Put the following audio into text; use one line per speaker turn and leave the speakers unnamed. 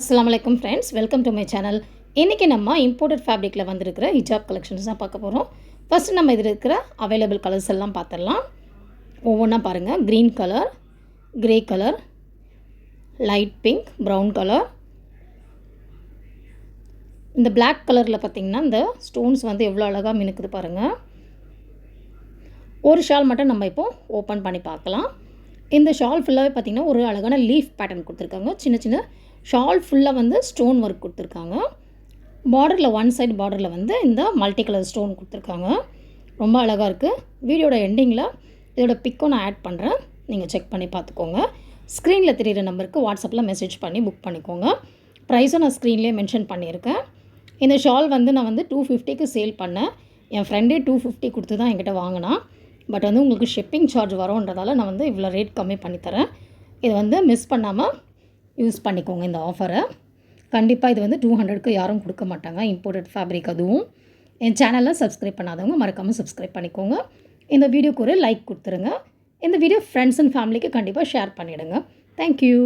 அஸ்ஸலாமு அலைக்கும் friends, welcome to my channel. இன்றைக்கி நம்ம இம்போர்ட்டட் ஃபேப்ரிக்கில் வந்திருக்கிற ஹிஜாப் கலெக்ஷன்ஸ் தான் பார்க்க போகிறோம். ஃபஸ்ட்டு நம்ம இதில் இருக்கிற அவைலபிள் கலர்ஸ் எல்லாம் பார்த்துடலாம். ஒவ்வொன்றா பாருங்கள். Green colour, grey colour, light pink, brown colour. இந்த பிளாக் கலரில் பார்த்திங்கன்னா இந்த ஸ்டோன்ஸ் வந்து எவ்வளோ அழகாக மினுக்குது பாருங்கள். ஒரு ஷால் மட்டும் நம்ம இப்போது ஓப்பன் பண்ணி பார்க்கலாம். இந்த ஷால் ஃபுல்லாகவே பார்த்திங்கன்னா ஒரு அழகான லீஃப் பேட்டர்ன் கொடுத்துருக்காங்க. சின்ன சின்ன ஷால் ஃபுல்லாக வந்து ஸ்டோன் ஒர்க் கொடுத்துருக்காங்க. பார்டரில் ஒன் சைடு பார்டரில் வந்து இந்த மல்டி கலர் ஸ்டோன் கொடுத்துருக்காங்க. ரொம்ப அழகாக இருக்குது. வீடியோட எண்டிங்கில் இதோட பிக்கும் நான் ஆட் பண்ணுறேன், நீங்கள் செக் பண்ணி பார்த்துக்கோங்க. ஸ்க்ரீனில் தெரிகிற நம்பருக்கு வாட்ஸ்அப்பில் மெசேஜ் பண்ணி புக் பண்ணிக்கோங்க. ப்ரைஸும் நான் ஸ்க்ரீன்லேயே மென்ஷன் பண்ணியிருக்கேன். இந்த ஷால் வந்து நான் வந்து 250க்கு சேல் பண்ணேன். என் ஃப்ரெண்டே 250 கொடுத்து தான் என்கிட்ட வாங்கினான். பட் வந்து உங்களுக்கு ஷிப்பிங் சார்ஜ் வரும்ன்றதால நான் வந்து இவ்வளோ ரேட் கம்மி பண்ணித்தரேன். இது வந்து மிஸ் பண்ணாமல் யூஸ் பண்ணிக்கோங்க இந்த ஆஃபரை. கண்டிப்பாக இது வந்து 200க்கு யாரும் கொடுக்க மாட்டாங்க. Imported fabric. அதுவும் என் சேனலில் சப்ஸ்கிரைப் பண்ணாதவங்க மறக்காமல் சப்ஸ்கிரைப் பண்ணிக்கோங்க. இந்த வீடியோக்கு ஒரு லைக் கொடுத்துருங்க. இந்த வீடியோ ஃப்ரெண்ட்ஸ் அண்ட் ஃபேமிலிக்கு கண்டிப்பாக ஷேர் பண்ணிவிடுங்க. தேங்க்யூ.